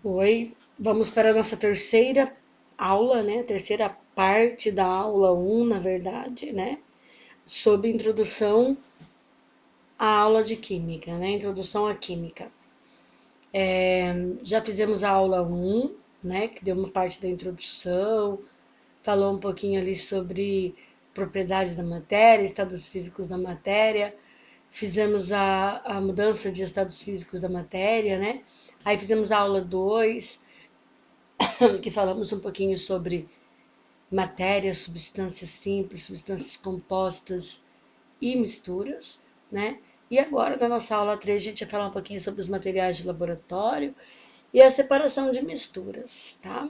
Oi, vamos para a nossa terceira aula, né? Terceira parte da aula 1, na verdade, né? Sobre introdução à aula de química, né? Introdução à química. Já fizemos a aula 1, né? Que deu uma parte da introdução, falou um pouquinho ali sobre propriedades da matéria, estados físicos da matéria. Fizemos a mudança de estados físicos da matéria, né? Aí fizemos a aula 2, que falamos um pouquinho sobre matéria, substâncias simples, substâncias compostas e misturas, né? E agora, na nossa aula 3, a gente vai falar um pouquinho sobre os materiais de laboratório e a separação de misturas, tá?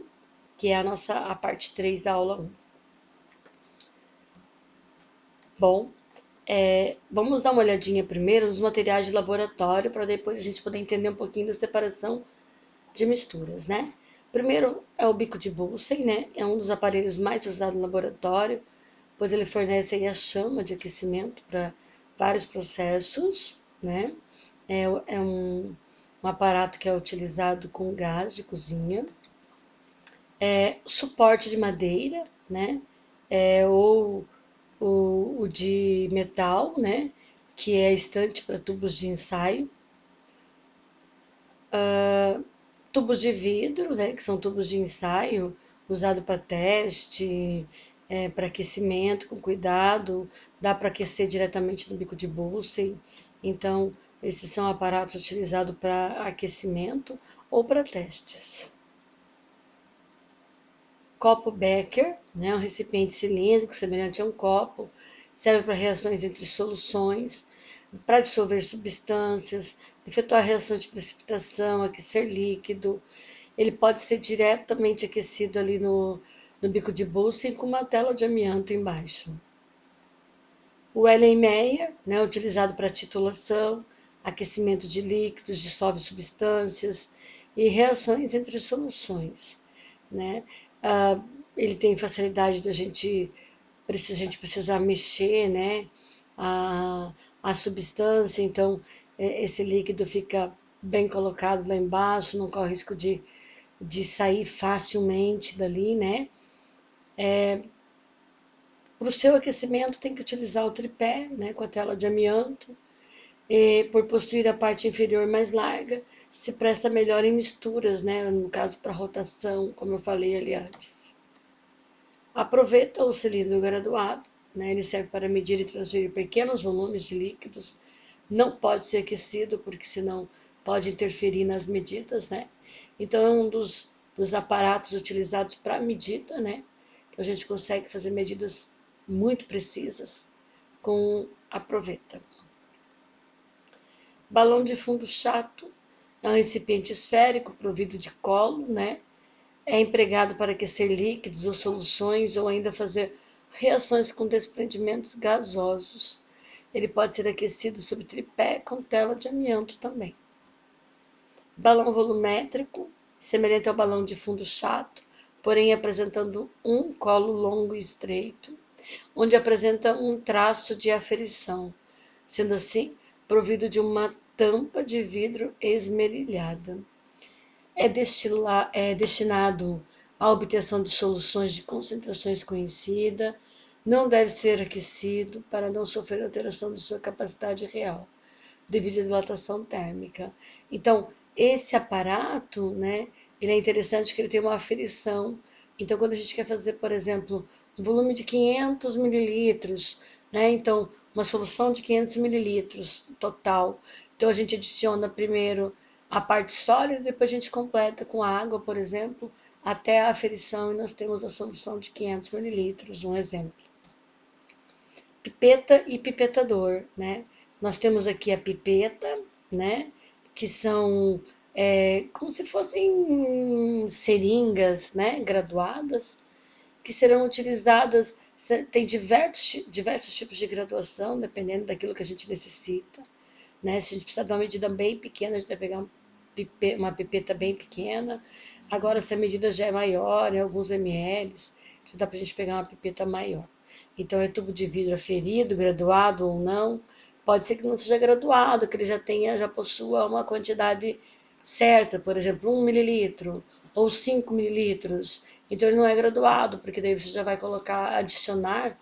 Que é a parte 3 da aula 1. Bom, vamos dar uma olhadinha primeiro nos materiais de laboratório para depois a gente poder entender um pouquinho da separação de misturas, né? Primeiro é o bico de Bunsen, né? É um dos aparelhos mais usados no laboratório, pois ele fornece aí a chama de aquecimento para vários processos, né? É um aparato que é utilizado com gás de cozinha. Suporte de madeira, né? Ou o de metal, né? Que é estante para tubos de ensaio. Tubos de vidro, né, que são tubos de ensaio, usado para teste, para aquecimento, com cuidado, dá para aquecer diretamente no bico de Bunsen. Então, esses são aparatos utilizados para aquecimento ou para testes. Copo Becker, né, um recipiente cilíndrico semelhante a um copo, serve para reações entre soluções, para dissolver substâncias, efetuar reação de precipitação, aquecer líquido. Ele pode ser diretamente aquecido ali no bico de Bunsen com uma tela de amianto embaixo. O Erlenmeyer, né, utilizado para titulação, aquecimento de líquidos, dissolve substâncias e reações entre soluções, né? Ele tem facilidade da gente precisar mexer, né? A substância, então esse líquido fica bem colocado lá embaixo, não corre risco de sair facilmente dali, né? Para o seu aquecimento tem que utilizar o tripé, né, com a tela de amianto, e por possuir a parte inferior mais larga, se presta melhor em misturas, né, no caso para rotação, como eu falei ali antes. Aproveita o cilindro graduado, né, ele serve para medir e transferir pequenos volumes de líquidos, não pode ser aquecido, porque senão pode interferir nas medidas, né? Então é um dos aparatos utilizados para medida, né? Que a gente consegue fazer medidas muito precisas com a proveta. Balão de fundo chato é um recipiente esférico provido de colo, né? É empregado para aquecer líquidos ou soluções ou ainda fazer reações com desprendimentos gasosos. Ele pode ser aquecido sob tripé com tela de amianto também. Balão volumétrico, semelhante ao balão de fundo chato, porém apresentando um colo longo e estreito, onde apresenta um traço de aferição, sendo assim provido de uma tampa de vidro esmerilhada. É destinado à obtenção de soluções de concentrações conhecida, não deve ser aquecido para não sofrer alteração de sua capacidade real, devido à dilatação térmica. Então, esse aparato, né, ele é interessante que ele tem uma aferição. Então, quando a gente quer fazer, por exemplo, um volume de 500 mililitros, né, então, uma solução de 500 mililitros total, então a gente adiciona primeiro a parte sólida, depois a gente completa com água, por exemplo, até a aferição e nós temos a solução de 500 mililitros, um exemplo. Pipeta e pipetador, né? Nós temos aqui a pipeta, né? Que são como se fossem seringas, né? Graduadas, que serão utilizadas, tem diversos tipos de graduação, dependendo daquilo que a gente necessita, né? Se a gente precisar de uma medida bem pequena, a gente vai pegar uma pipeta bem pequena. Agora, se a medida já é maior, em alguns ml, já dá para a gente pegar uma pipeta maior. Então, é tubo de vidro aferido, graduado ou não. Pode ser que não seja graduado, que ele já possua uma quantidade certa, por exemplo, 1 ml ou 5 ml. Então ele não é graduado, porque daí você já vai colocar, adicionar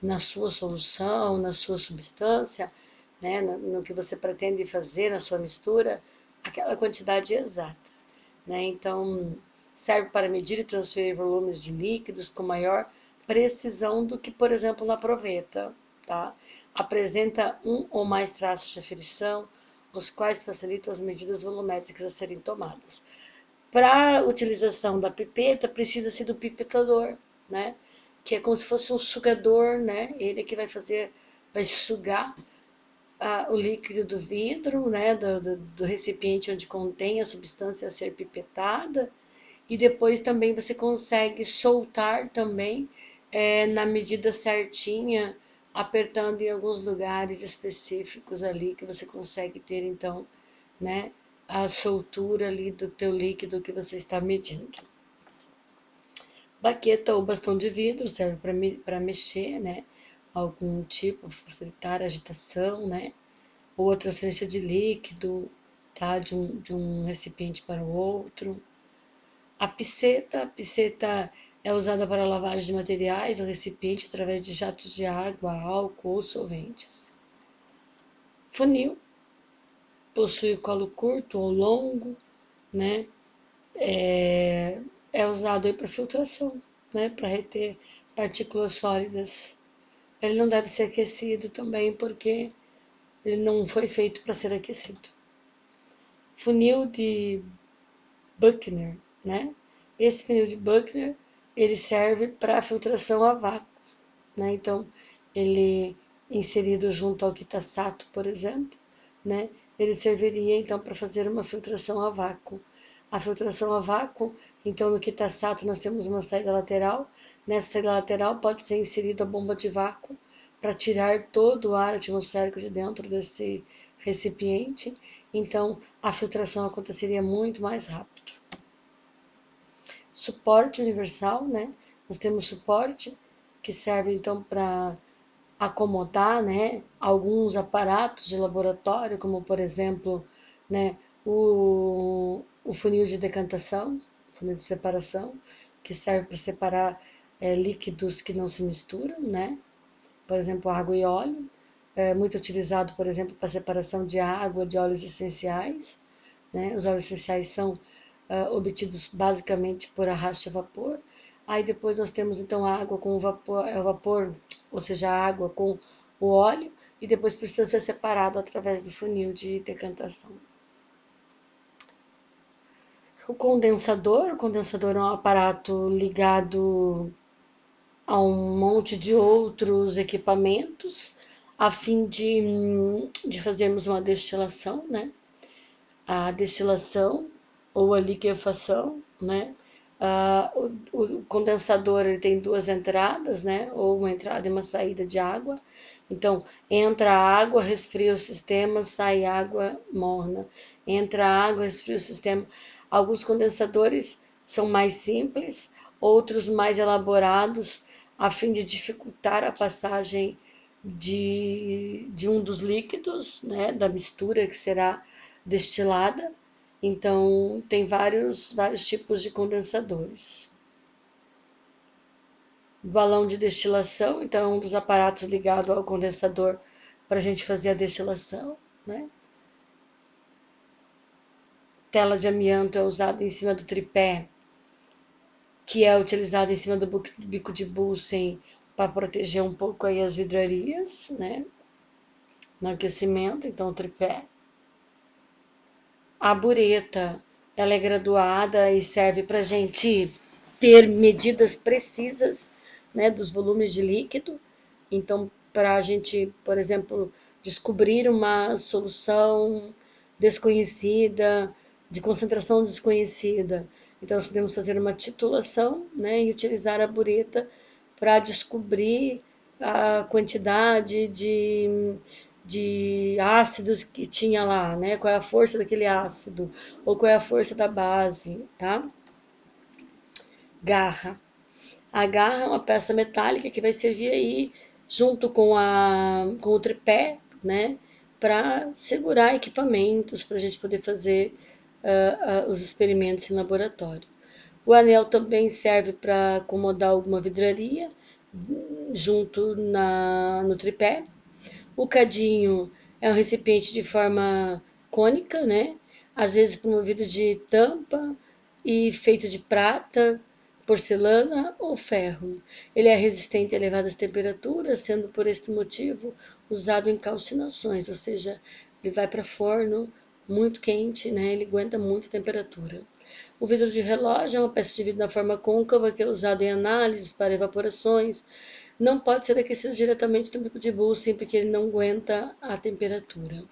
na sua solução, na sua substância, né, no que você pretende fazer na sua mistura, aquela quantidade exata, né? Então serve para medir e transferir volumes de líquidos com maior precisão do que, por exemplo, na proveta, tá? Apresenta um ou mais traços de aferição, os quais facilitam as medidas volumétricas a serem tomadas. Para a utilização da pipeta, precisa-se do pipetador, né? Que é como se fosse um sugador, né? Ele que vai sugar o líquido do vidro, né? Do recipiente onde contém a substância a ser pipetada, e depois também você consegue soltar também na medida certinha, apertando em alguns lugares específicos ali que você consegue ter então, né, a soltura ali do teu líquido que você está medindo. Baqueta ou bastão de vidro serve para mexer, né, algum tipo, facilitar a agitação, né, ou a transferência de líquido, tá, de um recipiente para o outro. A piceta é usada para lavagem de materiais ou recipiente através de jatos de água, álcool ou solventes. Funil possui colo curto ou longo, né? É usado para filtração, né? Para reter partículas sólidas. Ele não deve ser aquecido também porque ele não foi feito para ser aquecido. Funil de Buchner, né? Esse funil de Buchner, ele serve para filtração a vácuo, né? Então, ele inserido junto ao quitasato, por exemplo, né? Ele serviria então para fazer uma filtração a vácuo. A filtração a vácuo, então no quitasato nós temos uma saída lateral. Nessa saída lateral pode ser inserida a bomba de vácuo para tirar todo o ar atmosférico de dentro desse recipiente. Então a filtração aconteceria muito mais rápido. Suporte universal, né? Nós temos suporte que serve então para acomodar, né, alguns aparatos de laboratório, como por exemplo, né, o funil de decantação, funil de separação, que serve para separar líquidos que não se misturam, né? Por exemplo, água e óleo, é muito utilizado, por exemplo, para separação de água, de óleos essenciais, né? Os óleos essenciais são obtidos basicamente por arraste a vapor. Aí depois nós temos então a água com o vapor, ou seja, a água com o óleo, e depois precisa ser separado através do funil de decantação. O condensador é um aparato ligado a um monte de outros equipamentos a fim de fazermos uma destilação, né? A destilação ou a liquefação, né? O condensador ele tem duas entradas, né? Ou uma entrada e uma saída de água. Então, entra a água, resfria o sistema, sai água morna. Entra a água, resfria o sistema. Alguns condensadores são mais simples, outros mais elaborados, a fim de dificultar a passagem de um dos líquidos, né? Da mistura que será destilada. Então, tem vários tipos de condensadores. Balão de destilação, então, é um dos aparatos ligado ao condensador para a gente fazer a destilação, né? Tela de amianto é usada em cima do tripé, que é utilizado em cima do bico de Bunsen para proteger um pouco aí as vidrarias, né? No aquecimento, então o tripé. A bureta, ela é graduada e serve para a gente ter medidas precisas, né, dos volumes de líquido. Então, para a gente, por exemplo, descobrir uma solução desconhecida, de concentração desconhecida. Então, nós podemos fazer uma titulação, né, e utilizar a bureta para descobrir a quantidade de ácidos que tinha lá, né? Qual é a força daquele ácido, ou qual é a força da base, tá? Garra. A garra é uma peça metálica que vai servir aí junto com o tripé, né? Para segurar equipamentos, para a gente poder fazer os experimentos em laboratório. O anel também serve para acomodar alguma vidraria junto no tripé. O cadinho é um recipiente de forma cônica, né? Às vezes promovido de tampa e feito de prata, porcelana ou ferro. Ele é resistente a elevadas temperaturas, sendo por este motivo usado em calcinações, ou seja, ele vai para forno muito quente, né? Ele aguenta muita temperatura. O vidro de relógio é uma peça de vidro na forma côncava que é usado em análises para evaporações. Não pode ser aquecido diretamente no bico de Bunsen porque ele não aguenta a temperatura.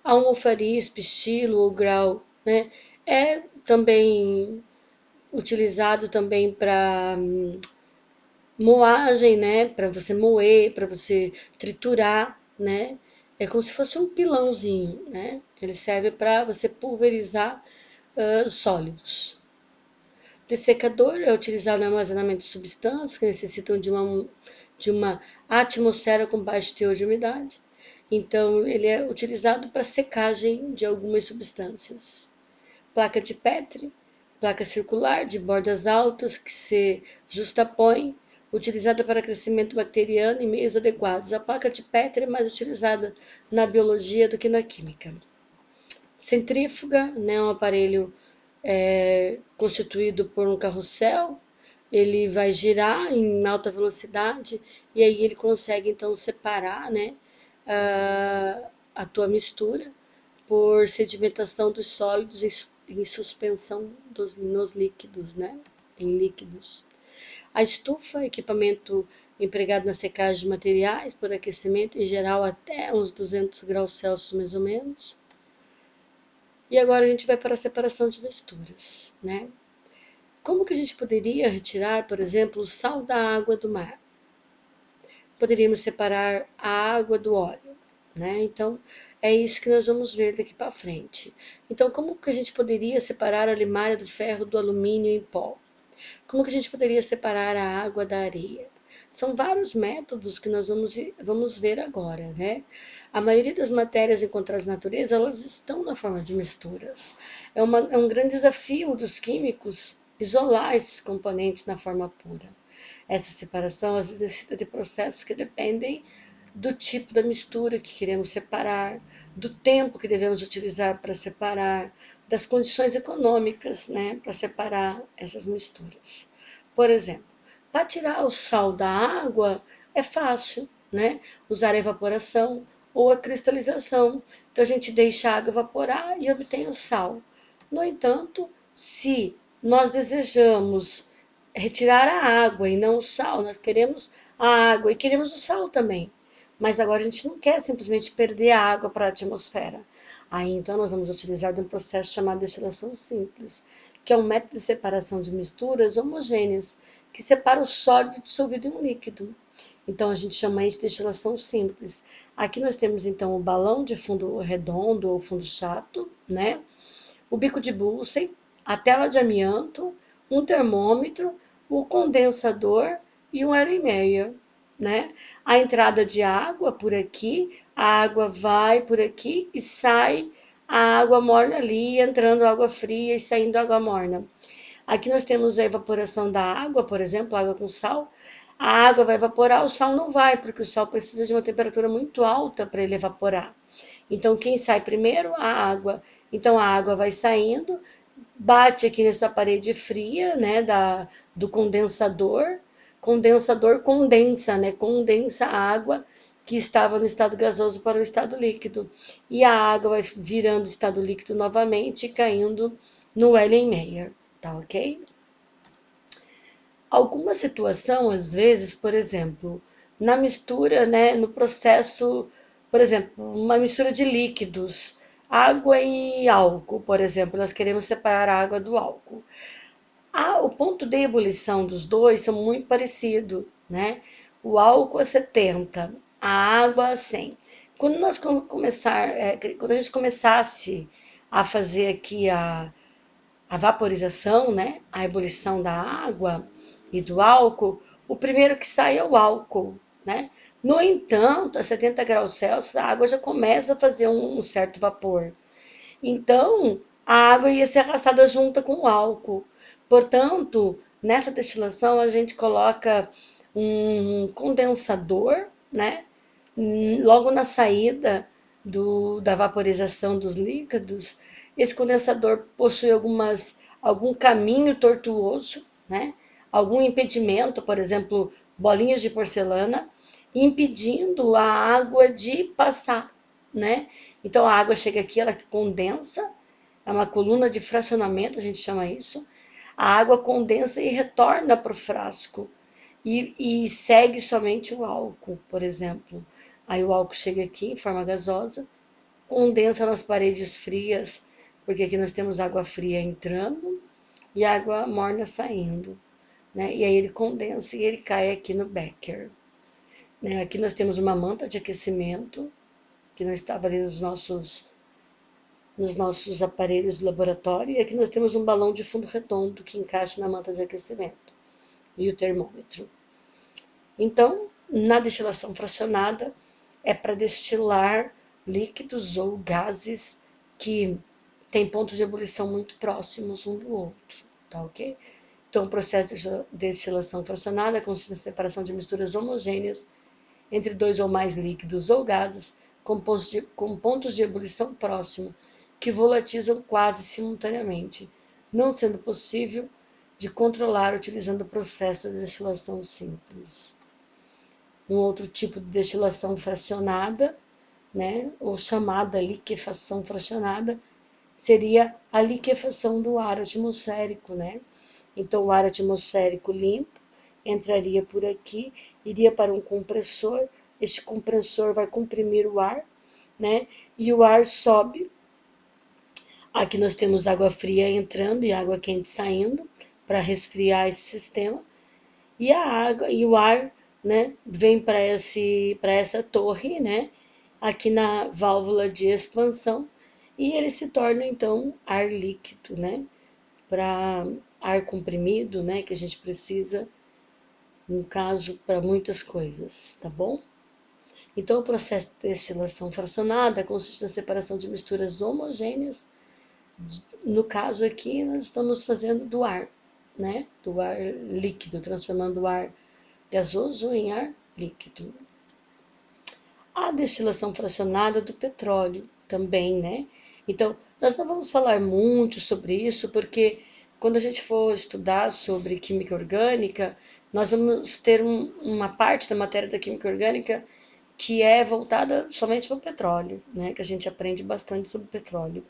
A almofariz, pistilo ou grau, né, é também utilizado também para moagem, né, para você moer, para você triturar, né. É como se fosse um pilãozinho, né? Ele serve para você pulverizar sólidos. Dessecador é utilizado no armazenamento de substâncias que necessitam de uma atmosfera com baixo teor de umidade. Então, ele é utilizado para secagem de algumas substâncias. Placa de Petri, placa circular de bordas altas que se justapõem, utilizada para crescimento bacteriano em meios adequados. A placa de Petri é mais utilizada na biologia do que na química. Centrífuga, né, um aparelho constituído por um carrossel, ele vai girar em alta velocidade e aí ele consegue então separar, né, a tua mistura por sedimentação dos sólidos em suspensão nos líquidos, né, em líquidos. A estufa, equipamento empregado na secagem de materiais por aquecimento, em geral até uns 200 graus Celsius mais ou menos. E agora a gente vai para a separação de misturas, né? Como que a gente poderia retirar, por exemplo, o sal da água do mar? Poderíamos separar a água do óleo, né? Então, é isso que nós vamos ver daqui para frente. Então, como que a gente poderia separar a limária do ferro do alumínio em pó? Como que a gente poderia separar a água da areia? São vários métodos que nós vamos ver agora, né? A maioria das matérias encontradas na natureza, elas estão na forma de misturas. É um grande desafio dos químicos isolar esses componentes na forma pura. Essa separação, às vezes, necessita de processos que dependem do tipo da mistura que queremos separar, do tempo que devemos utilizar para separar, das condições econômicas, né, para separar essas misturas. Por exemplo, para tirar o sal da água é fácil, né? Usar a evaporação ou a cristalização. Então a gente deixa a água evaporar e obtém o sal. No entanto, se nós desejamos retirar a água e não o sal, nós queremos a água e queremos o sal também. Mas agora a gente não quer simplesmente perder a água para a atmosfera. Aí então nós vamos utilizar um processo chamado destilação simples, que é um método de separação de misturas homogêneas, que separa o sólido dissolvido em um líquido. Então a gente chama isso de destilação simples. Aqui nós temos então o balão de fundo redondo ou fundo chato, né? O bico de Bunsen, a tela de amianto, um termômetro, o condensador e um Erlenmeyer, né? A entrada de água por aqui, a água vai por aqui e sai a água morna ali, entrando água fria e saindo água morna. Aqui nós temos a evaporação da água, por exemplo, água com sal. A água vai evaporar, o sal não vai, porque o sal precisa de uma temperatura muito alta para ele evaporar. Então, quem sai primeiro? A água. Então, a água vai saindo, bate aqui nessa parede fria, né, do condensador. Condensador condensa, né, condensa a água que estava no estado gasoso para o estado líquido. E a água vai virando estado líquido novamente e caindo no Erlenmeyer, tá ok? Alguma situação, às vezes, por exemplo, na mistura, né, no processo, por exemplo, uma mistura de líquidos, água e álcool, por exemplo, nós queremos separar a água do álcool. O ponto de ebulição dos dois são muito parecidos, né? O álcool a 70, a água a 100. Quando quando a gente começasse a fazer aqui a vaporização, né, a ebulição da água e do álcool, o primeiro que sai é o álcool, né? No entanto, a 70 graus Celsius, a água já começa a fazer um certo vapor. Então, a água ia ser arrastada junto com o álcool. Portanto, nessa destilação a gente coloca um condensador, né? Logo na saída da vaporização dos líquidos, esse condensador possui algum caminho tortuoso, né? Algum impedimento, por exemplo, bolinhas de porcelana, impedindo a água de passar, né? Então a água chega aqui, ela condensa, é uma coluna de fracionamento, a gente chama isso. A água condensa e retorna para o frasco e segue somente o álcool, por exemplo. Aí o álcool chega aqui em forma gasosa, condensa nas paredes frias, porque aqui nós temos água fria entrando e água morna saindo, né? E aí ele condensa e ele cai aqui no becker. Né? Aqui nós temos uma manta de aquecimento, que não estava ali nos nossos aparelhos do laboratório, e aqui nós temos um balão de fundo redondo que encaixa na manta de aquecimento e o termômetro. Então, na destilação fracionada, é para destilar líquidos ou gases que têm pontos de ebulição muito próximos um do outro, tá ok? Então, o processo de destilação fracionada consiste na separação de misturas homogêneas entre dois ou mais líquidos ou gases com pontos de ebulição próximo, que volatilizam quase simultaneamente, não sendo possível de controlar utilizando o processo de destilação simples. Um outro tipo de destilação fracionada, né, ou chamada liquefação fracionada, seria a liquefação do ar atmosférico, né? Então, o ar atmosférico limpo entraria por aqui, iria para um compressor, este compressor vai comprimir o ar, né? E o ar sobe. Aqui nós temos água fria entrando e água quente saindo para resfriar esse sistema. E a água e o ar, né, vem para essa torre, né, aqui na válvula de expansão, e ele se torna então ar líquido, né, para ar comprimido, né, que a gente precisa, no caso, para muitas coisas, tá bom? Então, o processo de destilação fracionada consiste na separação de misturas homogêneas. No caso aqui, nós estamos fazendo do ar, né, do ar líquido, transformando o ar gasoso em ar líquido. A destilação fracionada do petróleo também, né? Então, nós não vamos falar muito sobre isso, porque quando a gente for estudar sobre química orgânica, nós vamos ter uma parte da matéria da química orgânica que é voltada somente para o petróleo, né? Que a gente aprende bastante sobre petróleo.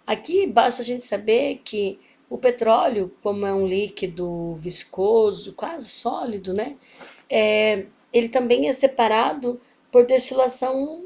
Aqui basta a gente saber que o petróleo, como é um líquido viscoso, quase sólido, né? Ele também é separado por destilação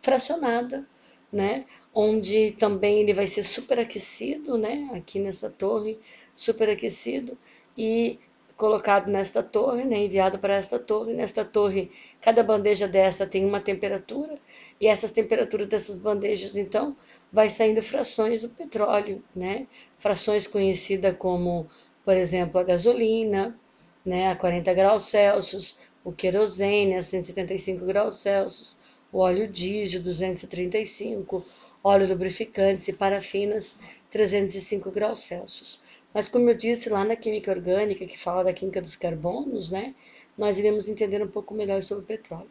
fracionada, né? Onde também ele vai ser superaquecido, né? Aqui nessa torre, superaquecido e colocado nesta torre, né? Enviado para esta torre. Nesta torre, cada bandeja dessa tem uma temperatura e essas temperaturas dessas bandejas, então, vai saindo frações do petróleo, né? Frações conhecidas como, por exemplo, a gasolina, né? A 40 graus Celsius, o querosene a 175 graus Celsius, o óleo diesel 235, óleo lubrificantes e parafinas 305 graus Celsius. Mas como eu disse lá na química orgânica, que fala da química dos carbonos, né, nós iremos entender um pouco melhor sobre o petróleo.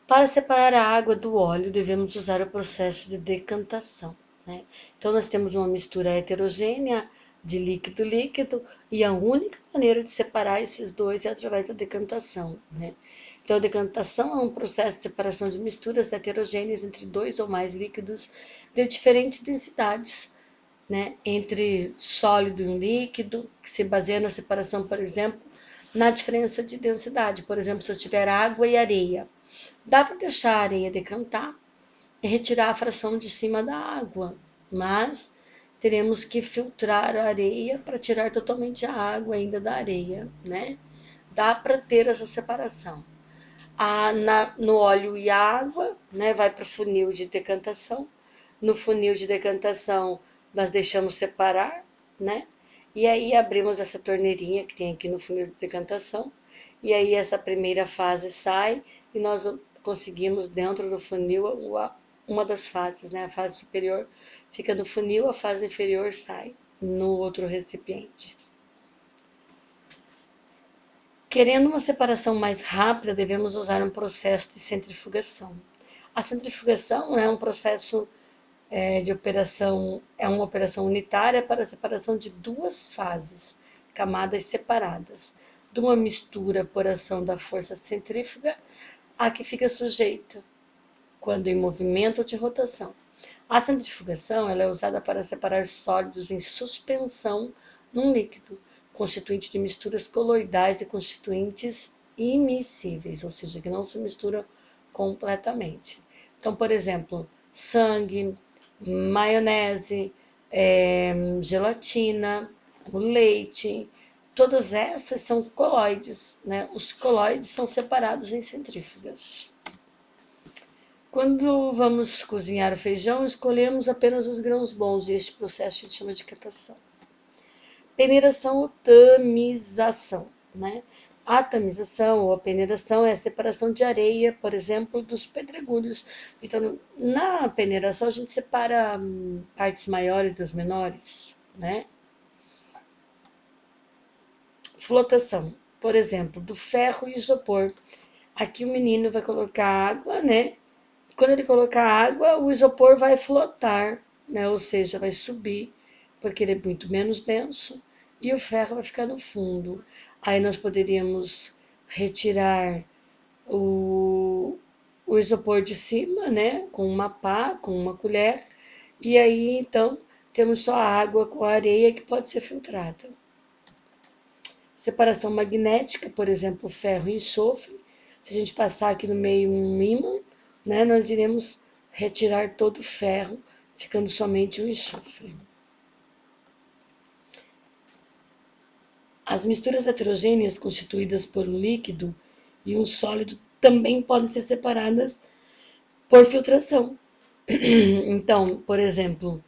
Para separar a água do óleo, devemos usar o processo de decantação, né? Então, nós temos uma mistura heterogênea de líquido-líquido e a única maneira de separar esses dois é através da decantação, né? Então, a decantação é um processo de separação de misturas heterogêneas entre dois ou mais líquidos de diferentes densidades, né? Entre sólido e um líquido, que se baseia na separação, por exemplo, na diferença de densidade. Por exemplo, se eu tiver água e areia, dá para deixar a areia decantar e retirar a fração de cima da água, mas teremos que filtrar a areia para tirar totalmente a água ainda da areia, né? Dá para ter essa separação. No óleo e água, né, vai para o funil de decantação. No funil de decantação, nós deixamos separar, né? E aí abrimos essa torneirinha que tem aqui no funil de decantação. E aí essa primeira fase sai e nós conseguimos dentro do funil uma das fases, né? A fase superior fica no funil, a fase inferior sai no outro recipiente. Querendo uma separação mais rápida, devemos usar um processo de centrifugação. A centrifugação é um processo de operação, é uma operação unitária para a separação de duas fases, camadas separadas, de uma mistura por ação da força centrífuga a que fica sujeita, quando em movimento ou de rotação. A centrifugação ela é usada para separar sólidos em suspensão num líquido, constituinte de misturas coloidais e constituintes imiscíveis, ou seja, que não se misturam completamente. Então, por exemplo, sangue, maionese, gelatina, o leite, todas essas são coloides, né? Os coloides são separados em centrífugas. Quando vamos cozinhar o feijão, escolhemos apenas os grãos bons e este processo a gente chama de catação. Peneiração ou tamização, né? A tamização ou a peneiração é a separação de areia, por exemplo, dos pedregulhos. Então, na peneiração, a gente separa partes maiores das menores, né? Flotação, por exemplo, do ferro e isopor. Aqui o menino vai colocar água, né? Quando ele colocar água, o isopor vai flotar, né? Ou seja, vai subir, porque ele é muito menos denso, e o ferro vai ficar no fundo. Aí nós poderíamos retirar o isopor de cima, né? Com uma pá, com uma colher, e aí então temos só a água com a areia que pode ser filtrada. Separação magnética, por exemplo, ferro e enxofre. Se a gente passar aqui no meio um ímã, né, nós iremos retirar todo o ferro, ficando somente o enxofre. As misturas heterogêneas constituídas por um líquido e um sólido também podem ser separadas por filtração. Então, por exemplo,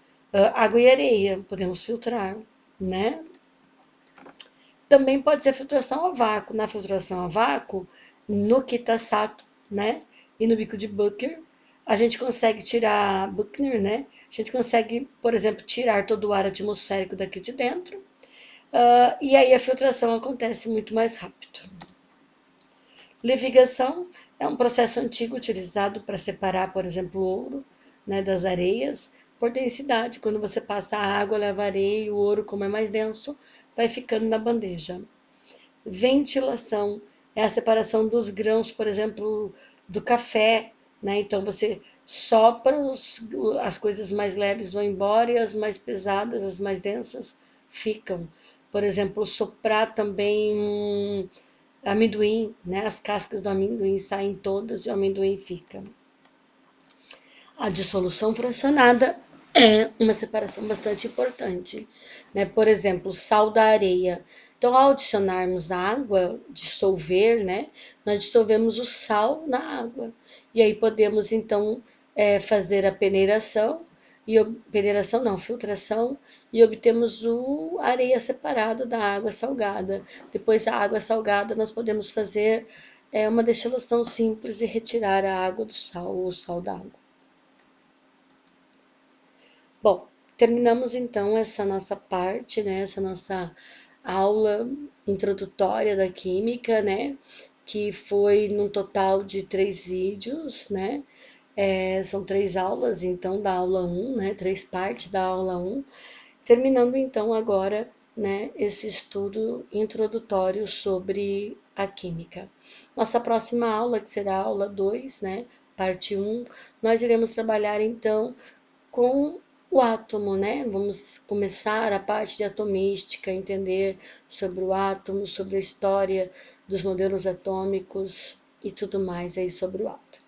água e areia podemos filtrar, né? Também pode ser filtração a vácuo. Na filtração a vácuo, no Kitasato, né? E no bico de Buchner, a gente consegue tirar, Buchner, né? A gente consegue, por exemplo, tirar todo o ar atmosférico daqui de dentro. E aí a filtração acontece muito mais rápido. Levigação é um processo antigo utilizado para separar, por exemplo, o ouro, né, das areias por densidade. Quando você passa a água, leva a areia e o ouro, como é mais denso, vai ficando na bandeja. Ventilação é a separação dos grãos, por exemplo, do café, né? Então você sopra, as coisas mais leves vão embora e as mais pesadas, as mais densas ficam. Por exemplo, soprar também amendoim, né? As cascas do amendoim saem todas e o amendoim fica. A dissolução fracionada é uma separação bastante importante, né? Por exemplo, sal da areia. Então, ao adicionarmos água, dissolver, né? Nós dissolvemos o sal na água. E aí podemos, então, fazer a peneiração, peneiração não, filtração, e obtemos a areia separada da água salgada. Depois, a água salgada, nós podemos fazer uma destilação simples e retirar a água do sal ou o sal da água. Bom, terminamos então essa nossa parte, né? Essa nossa aula introdutória da química, né? Que foi num total de 3 vídeos, né? São 3 aulas, então, da aula 1, né? 3 partes da aula 1. Terminando então agora, né? Esse estudo introdutório sobre a química. Nossa próxima aula, que será a aula 2, né? Parte 1, nós iremos trabalhar então com o átomo, né? Vamos começar a parte de atomística, entender sobre o átomo, sobre a história dos modelos atômicos e tudo mais aí sobre o átomo.